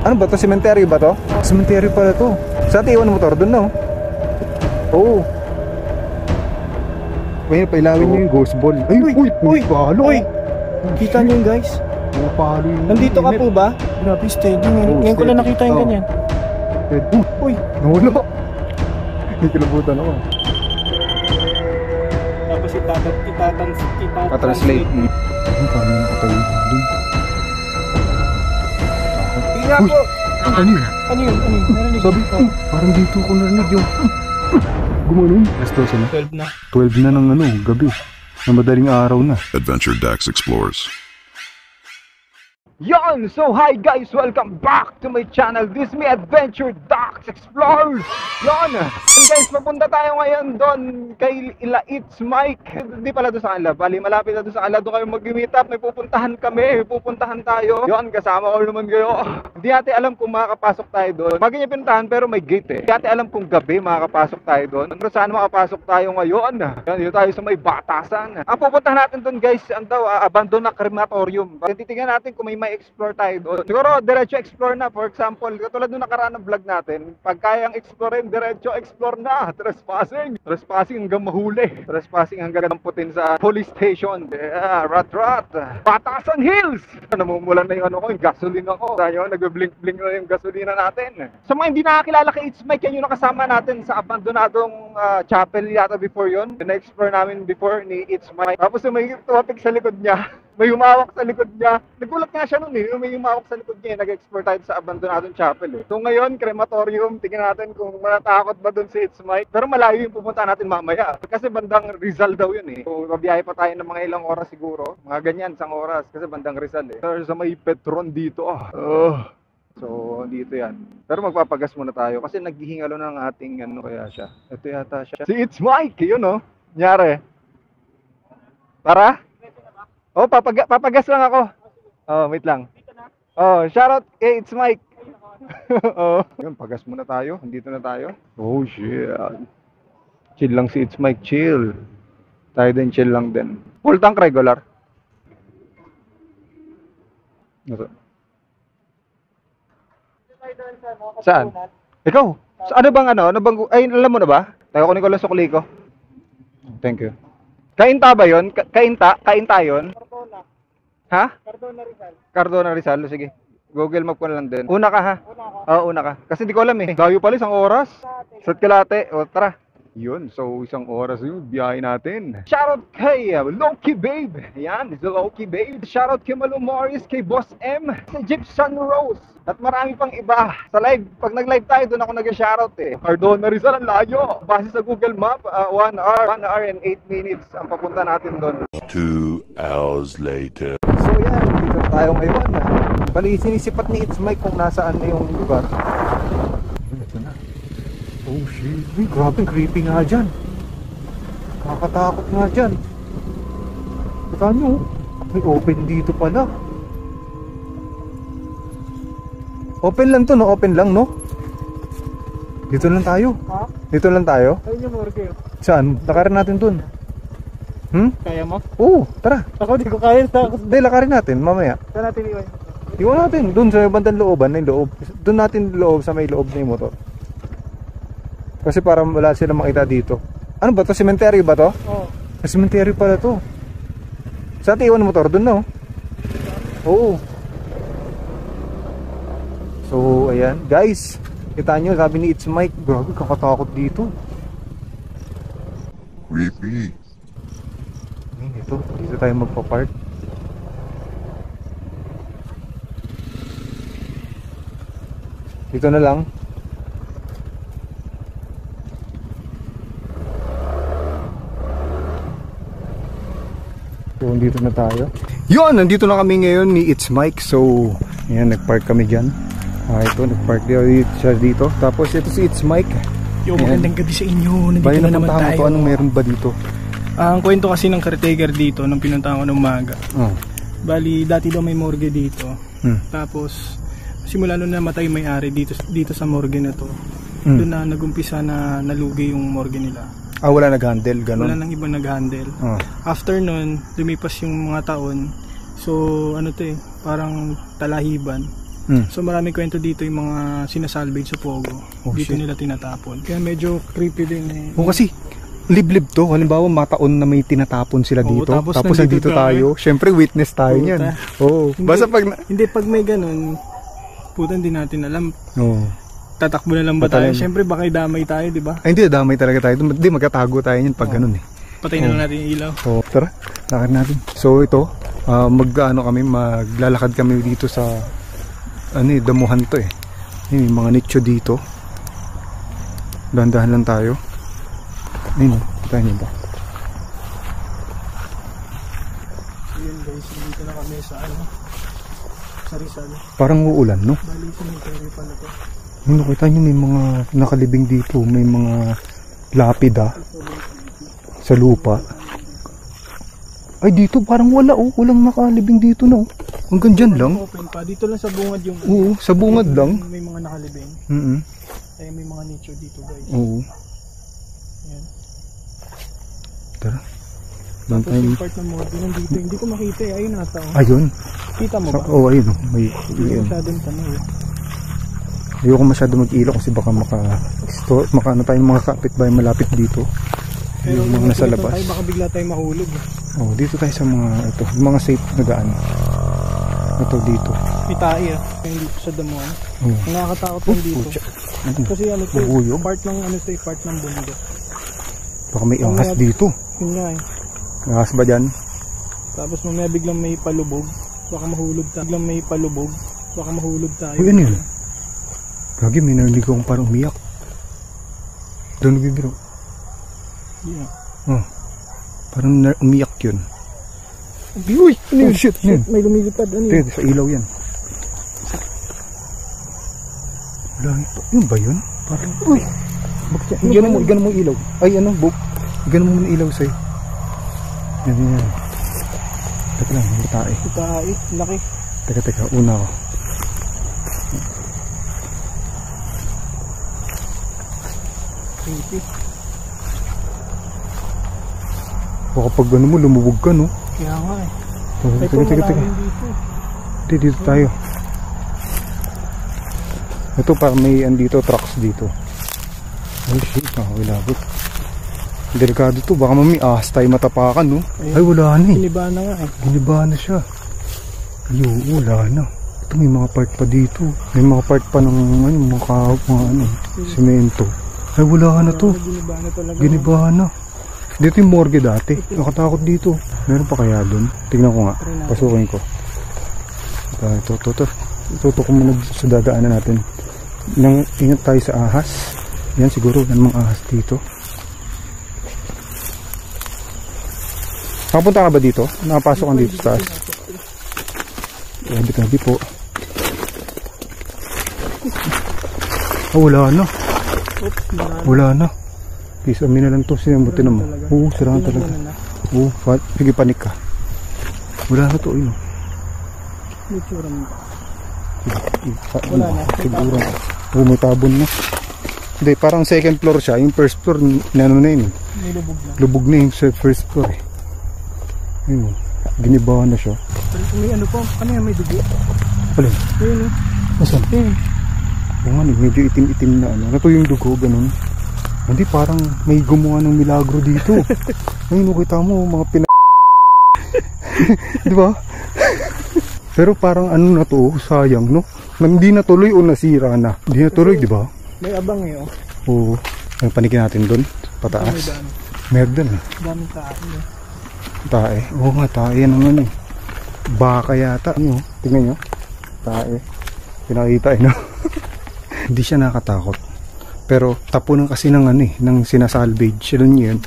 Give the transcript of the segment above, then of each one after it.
Ano ba to? Cemetery ba to? Cemetery pala to. Sa atin iwan motor doon, no? Oo. Ngayon, pailawin nyo yung ghost ball. Ay, uy, palo. Kita nyo yun, guys? Palo yun. Nandito ka po ba? Grabe, steady. Ngayon ko lang nakita yung ganyan. Uy, nawala. Kikilabutan ako. Tapos Translate. Ang kami nakatayo doon. Tingnan po! Ano yun? Ano yun? Narinig? Sabi ko, parang dito ko narinig yung gumanon. Alas 12 na. 12 na. 12 na ng gabi. Na madaling araw na. Adventure Dax Explores. Yon! So hi guys! Welcome back to my channel. This is me, Adventure Dax Explores! Yon! And guys, papunta tayo ngayon doon kay It's Mike. Hindi pala doon sa kanila. Bali, malapit na doon sa kanila. Doon kayo mag-meet up. May pupuntahan kami. May pupuntahan tayo. Yon, kasama ko naman kayo. Hindi natin alam kung makakapasok tayo doon. Bagay niya pinuntahan pero may gate eh. Hindi natin alam kung gabi makakapasok tayo doon. Pero saan makapasok tayo ngayon? Yan, dito tayo sa may Batasan. Ang pupuntahan natin doon guys, ang daw, abandoned na crematorium. Titingnan natin kung may explore tayo doon. Siguro, diretso explore na. For example, katulad nung nakaraan ng vlog natin, pag kayang explorein, diretso explore na. Trespassing hanggang mahuli. Trespassing hanggang damputin sa police station. Yeah, rat. Batasan Hills! Namumulan na yung yung gasolina ko. Tayo, nag-blink-blink na yung gasolina natin. Sa mga hindi nakakilala kay It's Mike, yan yung nakasama natin sa abandonadong chapel yata before yun. Na-explore namin before ni It's Mike. Tapos may topic sa likod niya. May humawak sa likod niya. Nagulat nga siya nun eh. May humawak sa likod niya. Nag-explore tayo sa abandonadong chapel eh. So ngayon, crematorium. Tingnan natin kung matatakot ba dun si It's Mike. Pero malayo yung pupunta natin mamaya. Kasi bandang Rizal daw yun eh. So mabiyahe pa tayo ng mga ilang oras siguro. Mga ganyan, isang oras. Kasi bandang Rizal eh. Pero sa may Petron dito So dito yan. Pero magpapagas muna tayo. Kasi naghihingalo ng ating kaya siya. Ito yata siya. Si It's Mike! Yun Nyari. Tara? Oh, papagas lang ako. Oh, wait lang. Oh, shoutout kay It's Mike. Oh, yun, pagas muna tayo. Andito na tayo. Oh, shit. Chill lang si It's Mike, chill. Tayo din, chill lang din. Full tank regular. Saan? Ikaw? Ano bang ay, alam mo na ba? Tayo kunin ko lang sukli ko. Thank you. Kainta ba yun? Kainta yun? Cardona. Ha? Cardona Rizal. Cardona Rizal, sige. Google Map ko na lang din. Una ka ha? Una ka. Oo, una ka. Kasi di ko alam eh. Layo pala, isang oras. Sa Kalate. O, tara. Yun, so isang oras yung biyahe natin. Shoutout kay Loki Babe. Yan, si Loki Babe. Shoutout kay Malu Morris, kay Boss M, sa Gypsum Rose. At marami pang iba. Sa live, pag nag-live tayo, doon ako nag-shoutout eh. Cardona Rizal, ang layo. Base sa Google Map, 1 hour and 8 minutes ang papunta natin doon. 2 hours later. So yan, dito tayo ngayon. Bali, sinisipat ni It's Mike kung nasaan na yung lugar. Ito na. Oh shit, uy, grabe, creepy nga dyan. Kakatakot nga dyan. Kita nyo, may open dito pala. Open lang to, no? Open lang, no? Dito lang tayo. Ha? Dito lang tayo? Ayun yung morgue. Saan? Lakarin natin dun. Kaya mo? Oo, tara. Ako di ko kaya. Hindi, lakarin natin, mamaya. Saan natin iwan? Iwan natin, dun sa bandang looban, na yung loob. Dun natin loob, sa may loob na yung motor. Kasi para wala sila makita dito. Ano ba to? Cemetery ba to? Oo. Cemetery pala to. Sa atin iwan motor dun, no? Oo. So ayan guys, kita nyo, sabi ni It's Mike, grabe kakatakot dito. Creepy. Dito tayo magpa-park. Dito na lang. So, dito na tayo. Yun, nandito na kami ngayon ni It's Mike. So, ayan, nag-park kami dyan. Ito, nag-park siya dito. Tapos, ito si It's Mike. Yung magandang gabi sa inyo. Nandito na naman tayo. Anong meron ba dito? Ang kwento kasi ng caretaker dito, nung pinuntahan ko ng umaga. Bali, dati daw may morgue dito. Tapos, simula nung namatay may-ari dito sa morgue na to. Doon na nagumpisa na nalugi yung morgue nila. Wala nag-handle, gano'n? Wala nang ibang nag-handle. After nun, lumipas yung mga taon. So, parang talahiban. So maraming kwento dito yung mga sinasalvage sa Pogo. Dito nila tinatapon. Kaya medyo creepy din eh. Kasi liblib to. Halimbawa mataon na may tinatapon sila dito. Tapos nandito tayo. Syempre witness tayo niyan. Basta pag pag may ganun, puta hindi natin alam. Tatakbo na lang ba tayo? Syempre baka damay tayo, di ba? Ay, hindi damay talaga tayo. Hindi magkatago tayo niyan pag ganun eh. Patay na lang natin yung ilaw. Tara, lakad natin. So ito, maglalakad kami dito sa damuhan to eh. May mga nicho dito. Dahan-dahan lang tayo. Ayun, tayo nito. Ayan guys, dito na kami sa sa Rizal. Parang uulan, no? Bali, cemetery pala to. Nakita nyo may mga nakalibing dito. May mga lapida sa lupa. Ay, dito parang wala oh. Walang nakalibing dito na oh. Hanggang dyan lang. Open pa. Dito lang sa bungad yung... Oo, sa bungad lang. May mga nakalibing. Ay, may mga nicho dito guys. Oo. Ayan. Tara. Tapos yung part ng morgue nandito. Hindi ko makita eh. Ayun nata oh. Ayun. Kita mo ba? Oo, ayun oh. May hindi masyadong tanong eh. Ayoko masyado mag-ilaw kasi baka maka tayong mga kapitbahay malapit dito. Pero yung mga nasa labas. Baka bigla tayong mahulog. Dito tayo sa mga safe na daan. Ito dito. May tae dito sa damuhan. Nakakatakot lang dito. Kasi part ng part ng bundok. Baka may ahas dito. Yun nga eh. Ahas ba dyan? Tapos mamaya biglang may palubog. Baka mahulog tayo. Uy, ano yun? Gagi, may narinig akong parang umiyak. Doon nagbibiro. Yeah. Parang umiyak yun. Uy! Ano yun? Shit! May lumilipad. Ano yun? Sa ilaw yan. Wala ito. Yun ba yun? Parang, uy! Igano mo ilaw. Ay, igano mo muna ilaw sa'yo. Yan. Teka lang, may tae. Tae, laki. Teka, una ako. Creepy. O kapag mo, lumubog ka, no? Kaya nga eh. Teka. Dito tayo. Ito parang may andito, trucks dito. Ay shit, nakakilabot. Delikado to, baka may ahas tayo matapakan, no? Ay, wala na eh. Giniba na nga eh. Giniba na siya. Ay, wala na. Ito may mga part pa dito. May mga part pa ng mga semento. Ay, wala na to. Giniba na talaga. Giniba na. Dito yung morgue dati. Nakatakot dito. Meron pa kaya doon? Tingnan ko nga. Pasukin ko. Ito. Ituto ko muna sa dadaanan natin. Ingat tayo sa ahas. Yan siguro. Yan mga ahas dito. Nakapunta ka ba dito? Nakapasok ka dito sa taas? Grabe po. Wala na. Wala na. Please, amin na lang to. Sinabuti naman. Sirahan talaga. Sige, panik ka. Wala na to. Wala na. Siguro. May tabon na. Hindi, parang second floor siya. Yung first floor, na yun. May lubog na. Lubog na yung first floor eh. Ayun, ginibahan na siya. May ano yan, may dugo? Alin? Ayun o. Nasaan? Ayun. Medyo itim-itim na ano. Ito yung dugo, ganun. Hindi, parang may gumawa ng milagro dito. Ayun, kita mo, mga di ba? Pero parang ano na to, sayang, no? Hindi natuloy o nasira na. Hindi natuloy, di ba? May abang eh, oh. Oo. Ang panikin natin doon, pataas. Meron eh. Daming tae. Tae. Oo nga, tae naman eh. Baka yata. Tingnan nyo. Tae. Pinakita no? Hindi siya nakatakot. Pero tapunan kasi ng ng sinasalvage. Doon yun.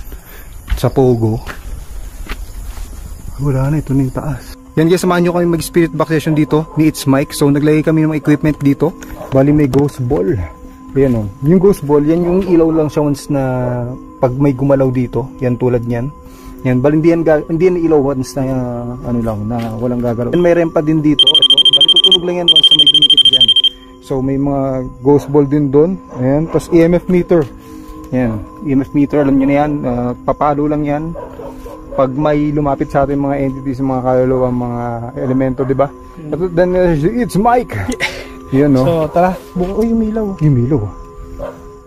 Sa Pogo. Wala na, ito na yung taas. Yan guys, samahan nyo kami mag-spirit box session dito ni It's Mike. So naglagay kami ng equipment dito. Bali may ghost ball. Ayan o. Yung ghost ball, yan yung ilaw lang siya once na pag may gumalaw dito. Yan tulad niyan. Yan, bali hindi yan ilaw once na na walang gagalaw. And may rempa din dito. Ito, bali tutulog lang yan once na may dumikit dyan. So may mga ghost ball din doon. Ayan, tapos EMF meter. Yan, EMF meter, alam nyo na yan. Papalo lang yan. Pag may lumapit sa ating mga entities, mga kaluluwa, mga elemento, di ba? Then it's Mike. Yan, no? So, tara. Uy, umilaw. Umilaw.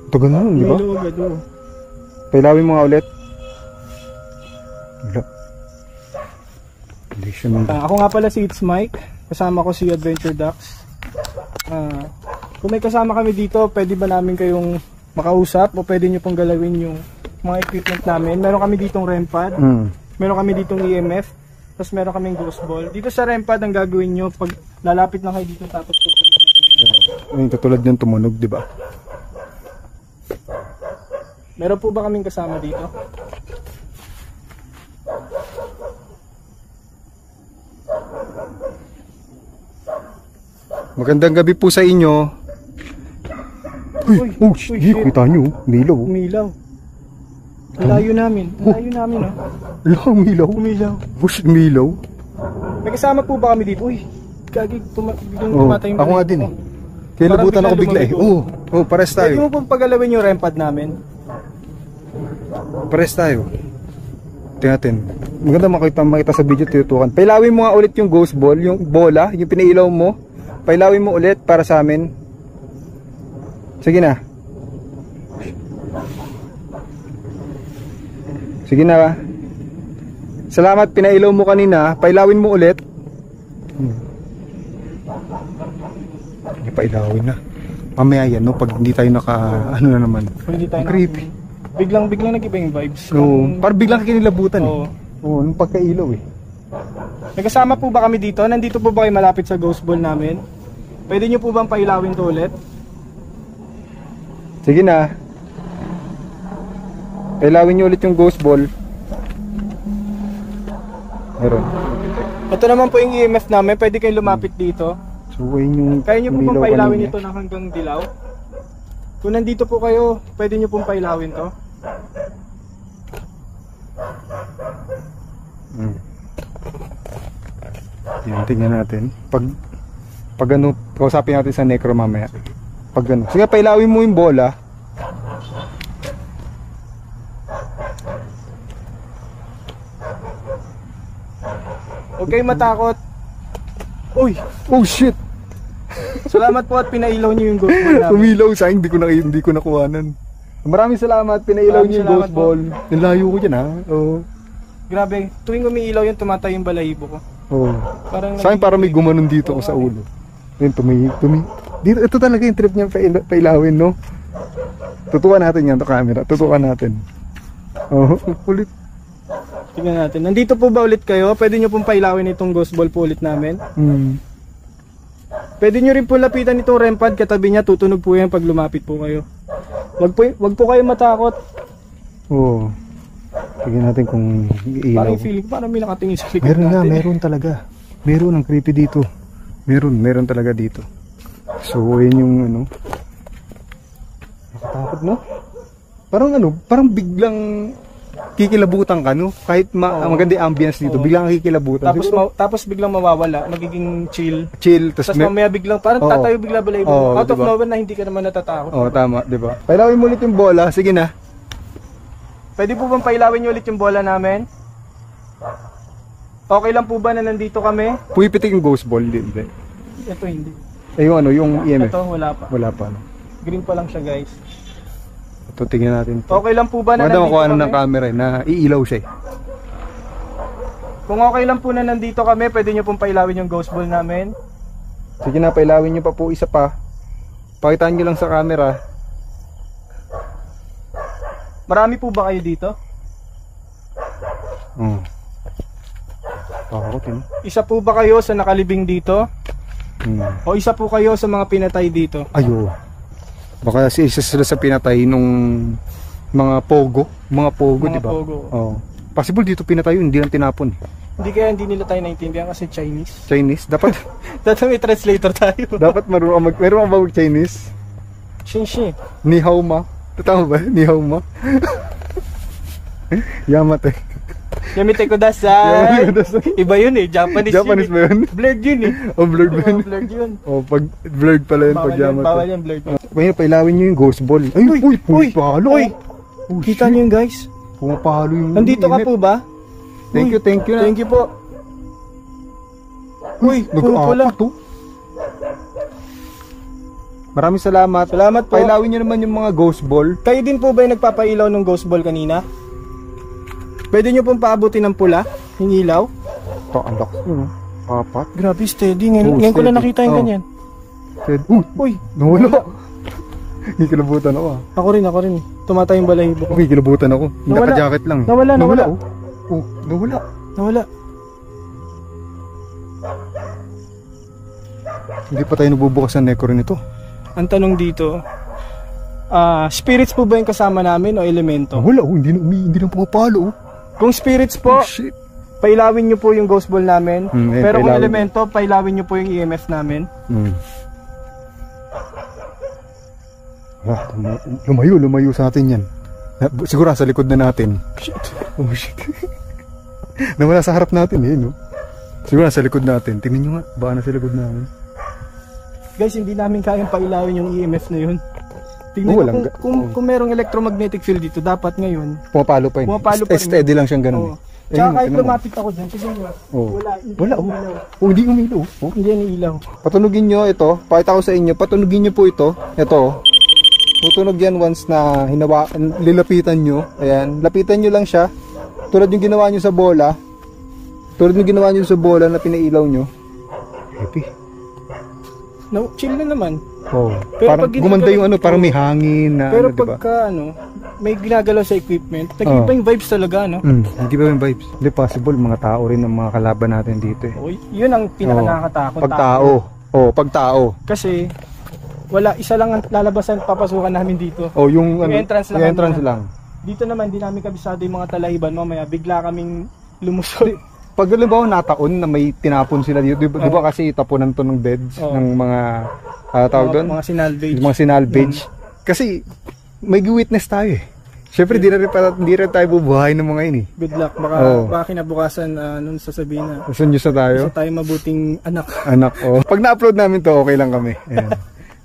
Tagal na nun, di ba? Umilaw agad, oh. Pailawin mo nga ulit. Wala. Hindi siya nung... Ako nga pala si It's Mike. Kasama ko si Adventure Ducks. Kung may kasama kami dito, pwede ba namin kayong makausap o pwede nyo pong galawin yung mga equipment namin. Meron kami ditong REM pad. Meron kami ditong EMF. Tapos meron kaming ghost ball. Dito sa REM pad, ang gagawin nyo, pag lalapit na kayo dito, tapos Yung katulad ng tumunog, di ba? meron po ba kaming kasama dito? Magandang gabi po sa inyo. Uy, shit. kita nyo, umilaw. Umilaw. Ang layo namin. Ang layo namin, oh. Wala, umilaw. Umilaw. Bush, umilaw. May kasama po ba kami dito? Uy, biglang tumatay yung ako nga din eh. Kaya Parang nabutan ako bigla eh. lumabig, Oo, pares Pwede mo tayo. pong pagalawin yung REM pad namin. Pares tayo. Tingnan natin. Maganda makita sa video, tinutukan. Pailawin mo nga ulit yung ghost ball, yung bola, yung pinailaw mo. Pailawin mo ulit para sa amin. Sige na. Sige na. Salamat, pinailaw mo kanina. Pailawin mo ulit. Hindi pailawin na. Mamaya yan, no? Pag hindi tayo ano na naman. Hindi tayo Creepy. Biglang nag-iba yung vibes. Oo, parang biglang kinilabutan eh. Oo. Oo, nung pagkailaw eh. Nagkasama po ba kami dito? Nandito po ba kayo malapit sa ghost ball namin? Pwede nyo po bang pailawin to ulit? Sige na. Pailawin nyo ulit yung ghost ball. Meron. Ito naman po yung EMF namin. Pwede kayong lumapit dito. So, ayun yung Kaya nyo po bang umilaw pailawin kanina. ito na hanggang dilaw? Kung nandito po kayo, pwede nyo pong pailawin to? Yan, tingnan natin. Pag ano, kausapin natin sa necro mamaya. Pag ano. Sige, pailawin mo yung bola. Huwag kayong matakot. Uy! Oh shit! Salamat po at pinailaw nyo yung ghost ball namin. Umilaw sa akin, hindi ko nakuhanan. Maraming salamat, pinailaw Maraming niyo yung salamat ghost ball. Yung layo ko dyan ha. Oo. Grabe, tuwing umiilaw yun, tumatay yung balahibo ko. Oo. Parang Sa akin parang may gumanon dito ko sa ulo. Yun, dito, ito talaga yung trip niya pailawin, no? Tutukan natin yan, to camera. Tutukan natin. Oo, ulit. Tingnan natin. Nandito po ba ulit kayo? Pwede nyo pong pailawin itong ghost ball po ulit namin. Pwede nyo rin po lapitan itong REM pad. Katabi niya, tutunog po yan pag lumapit po kayo. Wag po kayo matakot. Oo. Tignan natin kung ilaw. Parang feeling ko, parang may nakatingin sa likod Meron nga, natin. meron talaga. Meron ang creepy dito. Meron talaga dito. So, yun yung ano. Nakatakot, no? Parang biglang kikilabutan ka, no? Kahit maganda yung ambience dito, biglang kikilabutan. Tapos biglang mawawala, magiging chill. Tapos Mamaya biglang, parang tatayo bigla balahibo. Out of diba? nowhere na hindi ka naman natatakot. Oo, tama, di ba? Pailawin mo ulit yung bola, sige na. Pwede po bang pailawin nyo ulit yung bola namin? Okay lang po ba na nandito kami? Puipitik yung ghost ball, hindi. Ito hindi. Yung ano, yung EMF. Ito wala pa. Wala pa, no? Green pa lang siya, guys. Ito, tingnan natin. Okay lang po ba na Maganda nandito makuha kami? ng camera, na iilaw siya. Kung okay lang po na nandito kami, pwede nyo pong pailawin yung ghost ball namin. Sige na, pailawin nyo pa po isa pa. Pakitaan nyo lang sa camera. Marami po ba kayo dito? Oo. Takot yun. Isa po ba kayo sa nakalibing dito? O isa po kayo sa mga pinatay dito? Ayo. Baka isa sila sa pinatay nung mga pogo. Mga pogo, Mga di ba? pogo. Oo. Possible dito pinatay yun, hindi lang tinapon. Hindi nila tayo naintindihan kasi Chinese. Chinese? Dapat Dapat may translator tayo. dapat meron ka ba Chinese? Shinshi. Ni hao ma. Tama ba? Ni hao ma. Yamate. Yamite kudasai. Iba yun eh, Japanese Japanese yun ba yun? Blurred yun eh. Oh, blurred ba yun? Blurred yun. Oh, pag blurred pala yun pag yamate. Bawal yan, blurred. Pwede pailawin nyo yung ghost ball. Ay, uy, pumapalo. Uy, kita nyo yun guys? Pumapalo yung... Nandito ka po ba? Thank you. Thank you po. Uy, puro pula. Nag-aapat to. Maraming salamat. Salamat po. Pailawin nyo naman yung mga ghost ball. Kayo din po ba yung nagpapailaw ng ghost ball kanina? Pwede nyo pong paabutin ng pula, yung ilaw? Ito, ang lakas yun. Apat. Grabe, steady. Ngayon ko lang nakita yung ganyan. Steady. Uy, nawala. Kikilabutan ako ah. Ako rin. Tumatay yung balahibo ko. Kikilabutan ako. Nawala. Naka-jacket lang. Nawala. Nawala. Hindi pa tayo nabubukas ng necro nito. Ang tanong dito, spirits po ba yung kasama namin o elemento? Wala, hindi na pumapalo. Kung spirits po, shit. pailawin nyo po yung ghost ball namin. Pero kung pailawin. elemento, pailawin nyo po yung EMF namin. Lumayo sa atin yan. Siguro sa likod na natin. Shit. Oh shit. Nawala sa harap natin no? Siguro sa likod natin. Tingnan nyo nga, baka na sa likod namin. Guys, hindi namin kayang pailawin yung EMF na yun. Tingnan nyo, kung merong electromagnetic field dito, dapat ngayon pumapalo pa yun. Steady lang siyang ganun. Tsaka kahit lumapit ako dyan, tignan nyo. Wala. Hindi umilaw. Hindi yan ilaw. Patunugin nyo ito. Pakita ko sa inyo. Patunugin nyo po ito. Ito. Tutunog yan once na lilapitan nyo. Ayan. Lapitan nyo lang siya. Tulad yung ginawa nyo sa bola. Na pinailaw nyo. Happy. No, chill na naman. Pero parang gumanda yung parang may hangin na pero pagka may ginagalaw sa equipment, nag-iba yung vibes talaga, no? Nag-iba yung vibes. Hindi possible, mga tao rin ang mga kalaban natin dito eh. Yun ang pinaka-nakakatakot. Pag tao. Kasi wala, isa lang ang lalabasan, papasukan namin dito. Yung entrance lang. Dito naman, hindi namin kabisado yung mga talahiban. Mamaya, bigla kaming lumusot. Pag halimbawa nataon na may tinapon sila dito, di ba kasi itapunan to ng beds ng mga tawag doon? Mga sinalvage. Kasi may witness tayo eh. Siyempre di rin tayo bubuhay ng mga yun eh. Good luck. Baka kinabukasan nun sasabihin na sunyo tayo. Tayo mabuting anak. Pag na-upload namin to, okay lang kami. Ayan.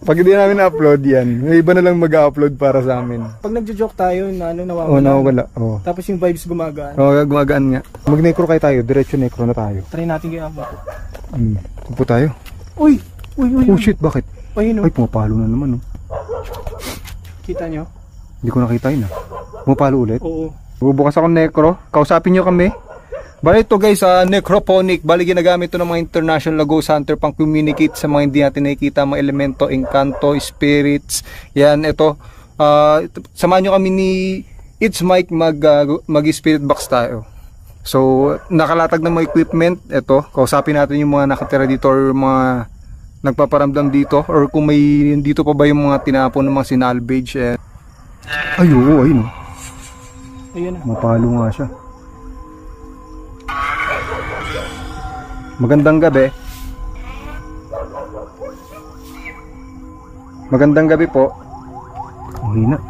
Pag hindi namin na-upload yan, may iba na lang mag-upload para sa amin. Pag nagjo-joke tayo, nawawala. Nawawala. Tapos yung vibes gumagaan. Gumagaan nga. Mag-necro kayo tayo, diretso necro na tayo. Try natin kaya ba? Tupo tayo. Uy! Oh shit, bakit? Ay, pumapalo na naman Kita nyo? Hindi ko nakita yun Pumapalo ulit? Oo. Bubukas ako necro. Kausapin nyo kami. Bali ito guys, necrophonic. Bali ginagamit ito ng mga international ghost hunter pang communicate sa mga hindi natin nakikita, mga elemento, engkanto, spirits. Yan, ito. Samahan nyo kami ni It's Mike mag-spirit box tayo. So, nakalatag ng mga equipment. Ito, kausapin natin yung mga nakatira dito or mga nagpaparamdam dito. Or kung may dito pa ba yung mga tinapon ng mga sinalvage. Ayun. Ayun na. Mapalo nga siya. Magandang gabi. Magandang gabi po. Hina.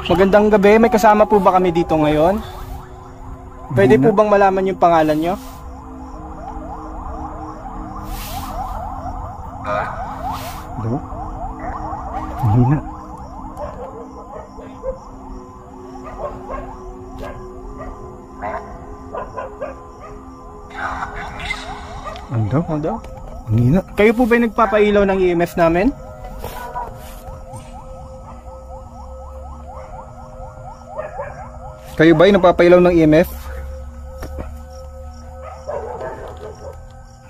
Magandang gabi. May kasama po ba kami dito ngayon? Pwede po bang malaman yung pangalan nyo? Hello? Hina. Ano daw? Ang hina. Kayo po ba yung nagpapailaw ng EMF namin? Kayo ba yung nagpapailaw ng EMF?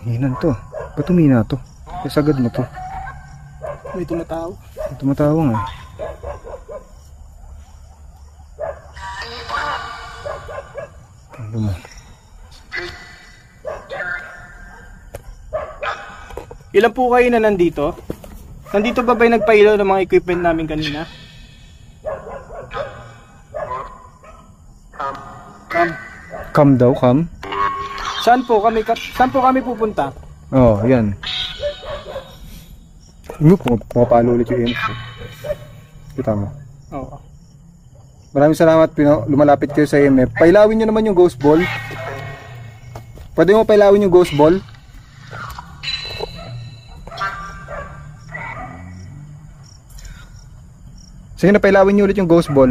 Hina to. Ba't humina to? Sagad mo to. May tumatawa. Tumatawa nga. Ano mo? Ilan po kayo na nandito? Nandito ba yung nagpailaw ng mga equipment namin kanina? Come daw, come. Saan po kami pupunta? Yan. Pumapalo ulit yung EMF. Kita mo. Oo. Maraming salamat, lumalapit kayo sa EMF. Pailawin nyo naman yung ghost ball. Pwede mo pailawin yung ghost ball? Sige na, pailawin nyo ulit yung ghost ball.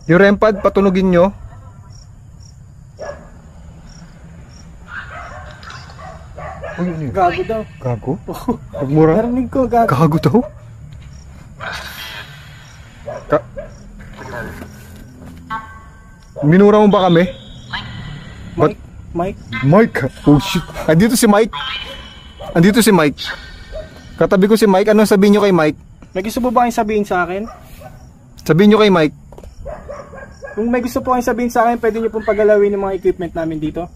Yung REM pad, patunugin nyo. Uy, ano yun? Gago daw. Gago? Pagmura? Narinig ko, gago. Gago daw? Minura mo ba kami? Mike? Mike? Mike? Oh shit. Andito si Mike. Andito si Mike. Katabi ko si Mike. Anong sabihin nyo kay Mike? May gusto po ba kayong sabihin sa akin? Sabihin nyo kay Mike. Kung may gusto po kayong sabihin sa akin, pwede nyo pong pagalawin yung mga equipment namin dito.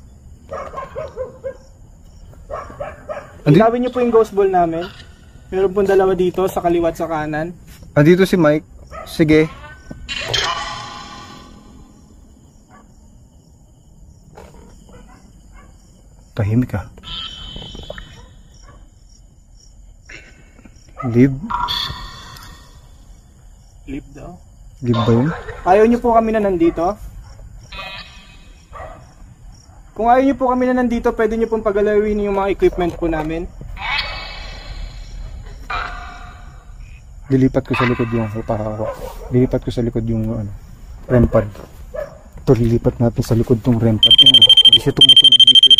Ilawin nyo po yung ghost ball namin. Meron pong dalawa dito, sa kaliwa at sa kanan. Andito si Mike. Sige. Tahimik ka. Live? Leave daw. Live ba yun? Ayaw nyo po kami na nandito? Kung ayaw nyo po kami na nandito, pwede nyo pong pagalawin yung mga equipment po namin. Lilipat ko sa likod yung Lilipat ko sa likod yung REM pad. Ito, lilipat natin sa likod tong REM pad. Hindi siya tumutunog dito eh.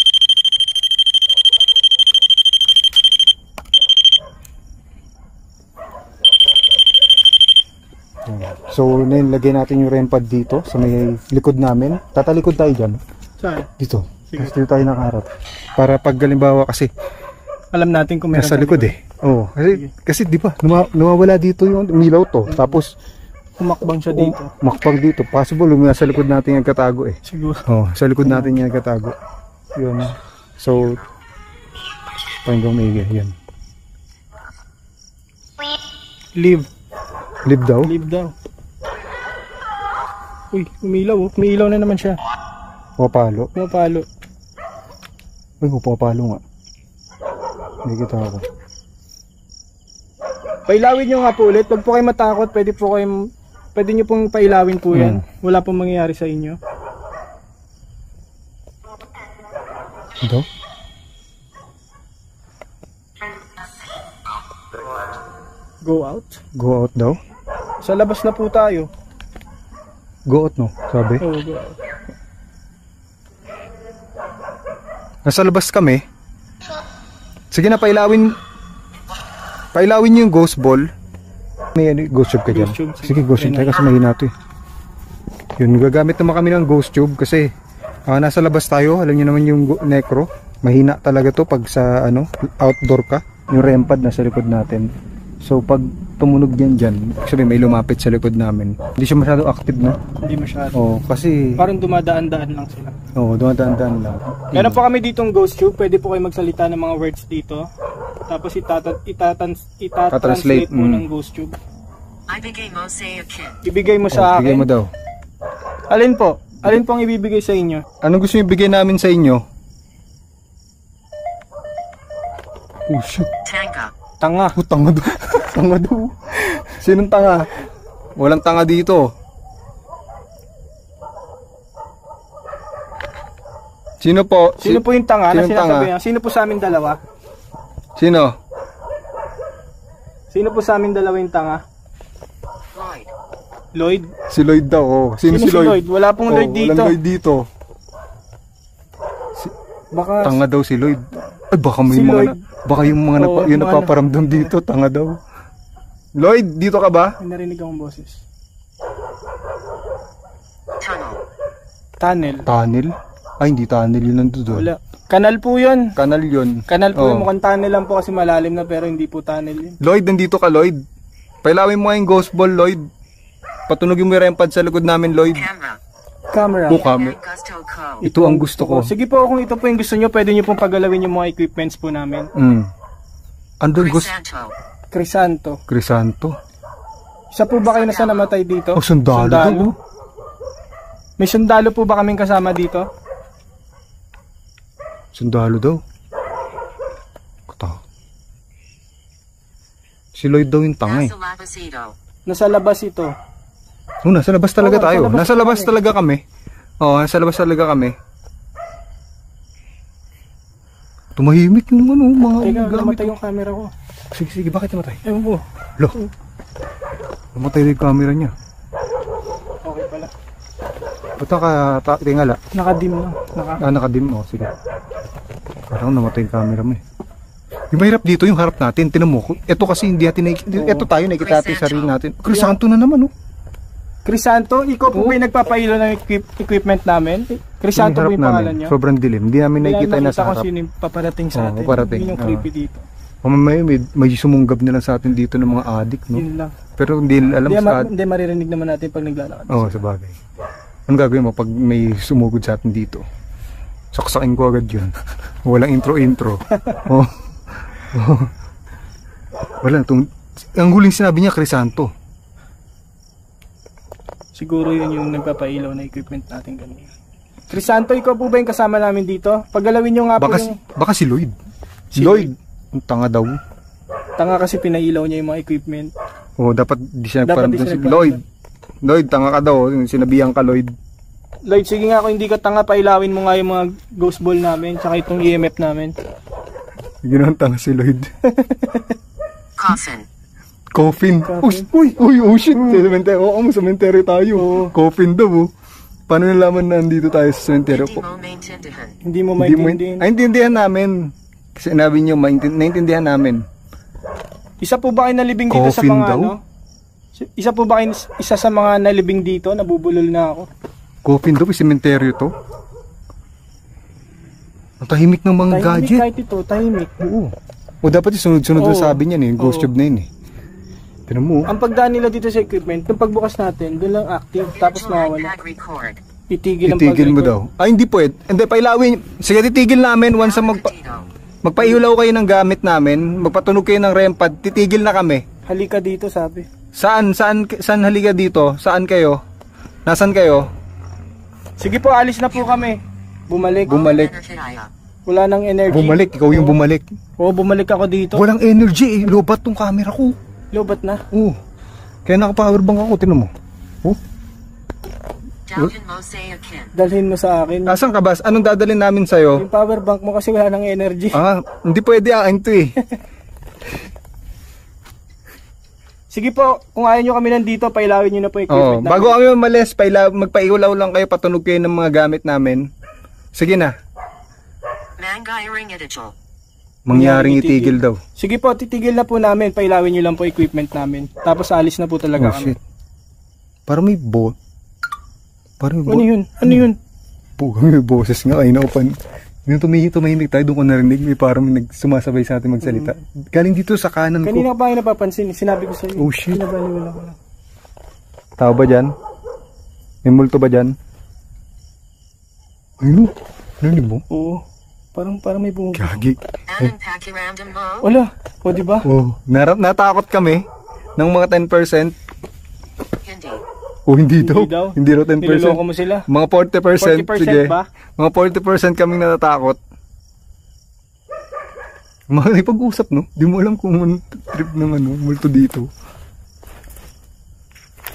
So, nilagay natin yung REM pad dito sa may likod namin. Tatalikod tayo dyan. Saan? Dito. Sige. Dito tayo nakaharap. Para pag galimbawa kasi Alam natin kung meron nasa likod eh. Oo. Kasi di ba nawawala dito yung milaw to. Tapos Humakbang siya dito. makpag dito. Possible nasa likod natin yung nagkatago eh. Siguro. Oh, sa likod natin yung nagkatago. Yun. So pakinggang maigi. Yan. Leave. Live daw. Leave daw. Uy, umilaw oh. Umiilaw na naman siya. Pumapalo. Pumapalo. Uy, pumapalo nga. Hindi kita ako. Pailawin nyo nga po ulit. Huwag po kayo matakot. Pwede nyo pong pailawin po yan. Wala pong mangyayari sa inyo. Ito? Go out. Go out daw? Sa labas na po tayo. Go out no? Sabi? Oh, go out. Nasa labas kami. Sige na, pailawin nyo yung ghost ball. May ghost tube ka dyan. Ghost tube. Sige, ghost tube tayo kasi mahina ito eh. Yun, gagamit naman kami ng ghost tube kasi nasa labas tayo. Alam nyo naman yung necro. Mahina talaga to pag sa outdoor ka. Yung REM pad nasa likod natin. So pag tumunog yan dyan, sabi may lumapit sa likod namin. Hindi siya masyado active na. Hindi masyado. Oo, kasi Parang dumadaan-daan lang sila. dumadaan-daan lang. Meron po kami ditong ghost tube. Pwede po kayo magsalita ng mga words dito. Tapos itatranslate mo ng ghost tube. Ibigay mo sa akin. Ibigay mo sa Bigay akin. mo daw. Alin po? Alin po ang ibibigay sa inyo? Anong gusto nyo ibigay namin sa inyo? Oh shit. Tanga. Tanga. Oh, tanga daw. Tanga daw. Sinong tanga? Walang tanga dito. Sino po? Sino po yung tanga na Sinong sinasabi tanga? niya? Sino po sa amin dalawa? Sino? Sino po sa amin dalawa yung tanga? Lloyd. Lloyd? Si Lloyd daw. Oh. Sino si Lloyd? Wala pong Lloyd dito. Walang Lloyd dito. Baka Tanga daw si Lloyd. Ay, baka may Si mga Lloyd. baka yung mga yung napaparamdam dito, tanga daw. Lloyd, dito ka ba? may narinig akong boses. Tunnel. Tunnel. Tunnel? Ay, hindi tunnel yun nandun doon. Wala. Kanal po yun. Kanal yun. Kanal po Oh. yun. Mukhang tunnel lang po kasi malalim na pero hindi po tunnel yun. Lloyd, nandito ka, Lloyd. Pailawin mo nga yung ghost ball, Lloyd. Patunogin mo yung REM pad sa likod namin, Lloyd. Camera. Camera. Kami. Gusto ko. Ito ang gusto ko. Sige po, kung ito po yung gusto nyo, pwede nyo pong pagalawin yung mga equipments po namin. Andun, gusto. Crisanto. Crisanto. Crisanto. Isa po ba kayo nasa namatay dito? Oh, sundalo. Sundalo. May sundalo po ba kaming kasama dito? Sundalo daw. Katakot. Si Lloyd daw yung tanga eh. Nasa labasito. Nasa labas ito. Oh, nasa labas talaga Oo, tayo. nasa labas Nasa labas talaga kami. Oo, nasa labas talaga kami. Tumahimik yung mga Teka, gamit. namatay yung camera ko. Sige, sige, bakit namatay? Ewan ko. Lo. Namatay na yung camera niya. Okay pala. Ba't tingala? Nakadim lang. Nakadim. Oh, sige. Parang namatay yung camera mo eh. Yung mahirap dito yung harap natin, tinan mo. Ito kasi hindi natin ito tayo nakikita natin sarili natin. Crisanto na naman oh. Crisanto, ikaw po ba yung nagpapailo ng equipment namin? Crisanto po yung pangalan niyo? Sobrang dilim. Hindi namin nakikita yung nasa harap. harap. Sino yung paparating sa atin. Paparating. Yun yung creepy dito. May sumunggab na lang sa atin dito ng mga adik, no? Yun lang. Pero hindi alam sa atin. Hindi maririnig naman natin pag naglalakad. Oo, sa bagay. Anong gagawin mo pag may sumugod sa atin dito? Saksakin ko agad yun. Walang intro-intro. Oh. Wala. Ang huling sinabi niya, Crisanto. Siguro yun yung nagpapailaw na equipment natin ganun. Crisanto, ikaw po ba yung kasama namin dito? Paggalawin nyo nga po yung... Baka si Lloyd. Si Lloyd. Ang tanga daw. Tanga kasi pinailaw niya yung mga equipment. Oo, dapat di siya nagparamdam si Lloyd. Lloyd, tanga ka daw. Sinabihan ka, Lloyd. Lloyd, sige nga kung hindi ka tanga, pailawin mo nga yung mga ghost ball namin, tsaka itong EMF namin. Ginoon tanga si Lloyd. Coffin. Coffin. Uy, oh shit. Cemetery. Oo, cemetery tayo. Coffin daw. Oh. Paano nalaman na nandito tayo sa cemetery? Hindi mo maintindihan. Intindihan namin. Kasi sinabi niyo, naintindihan namin. Isa po ba kayo nalibing dito sa Coffin mga daw? ano? Isa po ba kayo isa sa mga nalibing dito? Nabubulol na ako. Coffin daw, cemetery to. Ang tahimik ng mga gadget. Tahimik kahit ito, tahimik. Oo. O dapat yung sunod-sunod na sabi niya eh. Ghost tube na yun eh. Tinan mo. Ang pagdaan nila dito sa equipment, nung pagbukas natin, doon lang active, tapos mawawala. Itigil mo daw. Ay, hindi pwede. Hindi, pailawin. Sige, titigil namin once na magpaiulaw kayo ng gamit namin, magpatunog kayo ng REM pad, titigil na kami. Halika dito, sabi. Saan halika dito? Saan kayo? Nasaan kayo? Sige po, alis na po kami. Bumalik. Wala nang energy. Bumalik, ikaw yung bumalik. Oo, bumalik ako dito. Walang energy eh. Lobat tong camera ko. Lobat na? Oo. Kaya naka-powerbank ako, tinan mo. Oh. Dalhin mo sa akin. Asan ka ba? Anong dadalhin namin sa'yo? Yung power bank mo kasi wala nang energy. Hindi pwede akin to eh. Sige po, kung ayaw nyo kami nandito, pailawin nyo na po equipment namin. Bago kami umalis, magpaiulaw lang kayo, patunog kayo ng mga gamit namin. Sige na. Mangyaring itigil daw. Sige po, titigil na po namin, pailawin nyo lang po equipment namin. Tapos alis na po talaga kami. Shit. Parang may bot. Ano yun? Ano yun? May boses nga, ay naupan. Yung tumahimik tayo, doon ko narinig, may parang sumasabay sa atin magsalita. Galing dito sa kanan ko. Kanina pa kayo napapansin, sinabi ko sa iyo. Oh shit. Pinabaliwala ko lang. Tao ba dyan? May multo ba dyan? Ayun, narinig mo? Oo. Parang may bumubog. Gagi. Wala. O diba? Oh, natakot kami ng mga 10%. Hindi daw. Hindi daw 10%. Niloloko mo sila. Mga 40%. 40% sige. ba? Mga 40% kaming natatakot. Mga pag-usap, no? Di mo alam kung trip ng multo dito.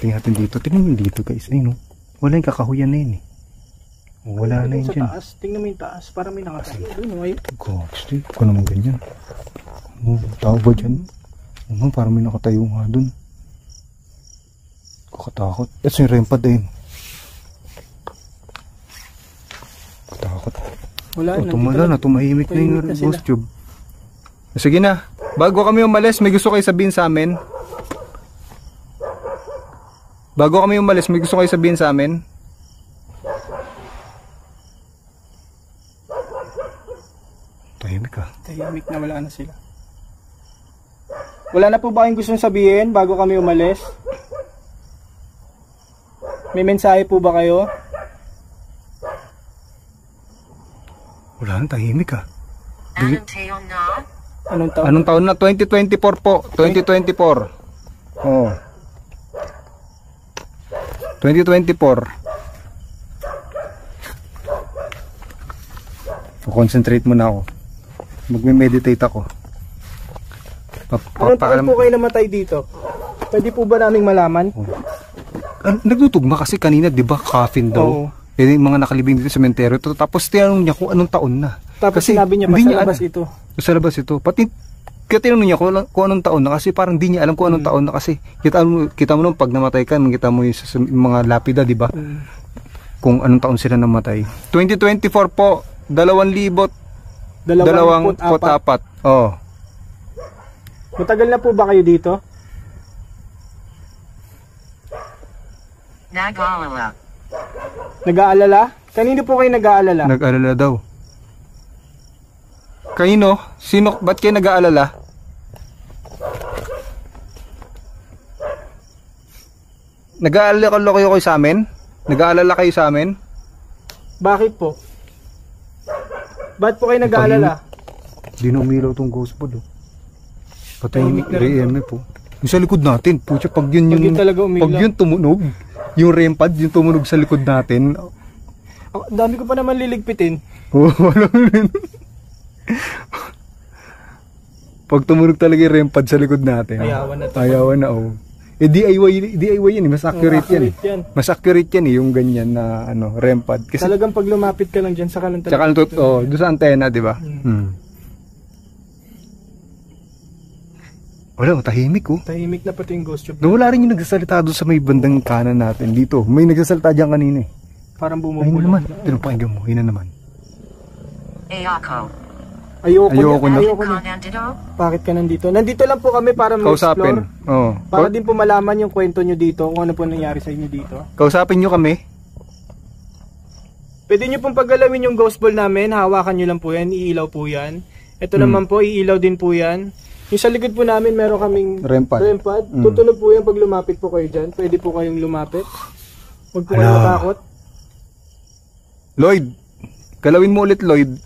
Tingnan natin dito. Tingnan mo dito, guys. Ay, no? Wala yung kakahuyan na yun, eh. Wala na yun dyan. Taas. Tingnan mo yung taas. Parang may nakatayo. Gosh, ito naman ganyan. Tao ba dyan? Parang may nakatayo nga dun. Kakatakot. Ito yung REM pad din. Katakot. Wala na. Tumahimik na yung ghost tube. Sige na. Bago kami umalis, may gusto kayo sabihin sa amin. Tahimik ka. Tahimik na, wala na sila. Wala na po ba kayong gustong sabihin bago kami umalis? May mensahe po ba kayo? Wala na, tahimik ka. Anong taon? Anong taon na? 2024 po. 2024. Oo. 2024. Concentrate muna ako. Magme-meditate ako. Anong taon po kayo namatay dito? Pwede po ba naming malaman? Nagtutugma kasi kanina, di ba, coffin daw. Oo. Yung mga nakalibing dito sa sementeryo. Tapos tinanong niya kung anong taon na. Tapos kasi sinabi niya, labas ito. Sa labas ito. Pati tinanong niya kung anong taon na, kasi parang di niya alam kung anong taon na, kasi kita mo nung pag namatay ka, kita mo yung mga lapida, di ba? Kung anong taon sila namatay. 2024 po, 2024 2 foot 2.4. Oo. Matagal na po ba kayo dito? Nag-aalala. Nag-aalala? Kanino po kayo nag-aalala? Nag-aalala daw. Kanino? Sino? Ba't kayo nag-aalala? Nag-aalala kayo sa amin? Nag-aalala kayo sa amin? Bakit po? Ba't po kayo nag-aalala? Di na umilaw tong ghost pod, oh. Pati yung Tahimik na rin REM po. Yung sa likod natin, putya, pag yun Pag yun talaga umilaw. pag yun tumunog, yung REM pad, yung tumunog sa likod natin. Dami ko pa naman liligpitin. Walang rin. Pag tumunog talaga yung REM pad sa likod natin. Ayawan na to. Ayawan na, oh. Eh, DIY yan, mas accurate yan. accurate yan. Mas accurate yan yung ganyan na REM pad. Kasi Talagang pag lumapit ka lang dyan, saka lang tsaka doon sa antena, di ba? Wala, tahimik, oh. Tahimik na pati yung ghost tube. Wala rin yung nagsasalita doon sa may bandang kanan natin dito. May nagsasalita dyan kanina, eh. Parang Ayun bumubulong. naman. Tinupakinggan mo, yun na naman. Ayako. Ayoko na. Ayoko na. Nandito? Bakit ka nandito? Nandito lang po kami para Kausapin. mag-explore. Oo. Para din po malaman yung kwento nyo dito, kung ano po nangyari sa inyo dito. Kausapin nyo kami. Pwede nyo pong paggalawin yung ghost ball namin, hawakan nyo lang po yan, iilaw po yan. Ito naman po, iilaw din po yan. Yung sa likod po namin, meron kaming REM pad. Tutunog po yan pag lumapit po kayo dyan. Pwede po kayong lumapit. Huwag po kayo matakot. Lloyd, galawin mo ulit, Lloyd.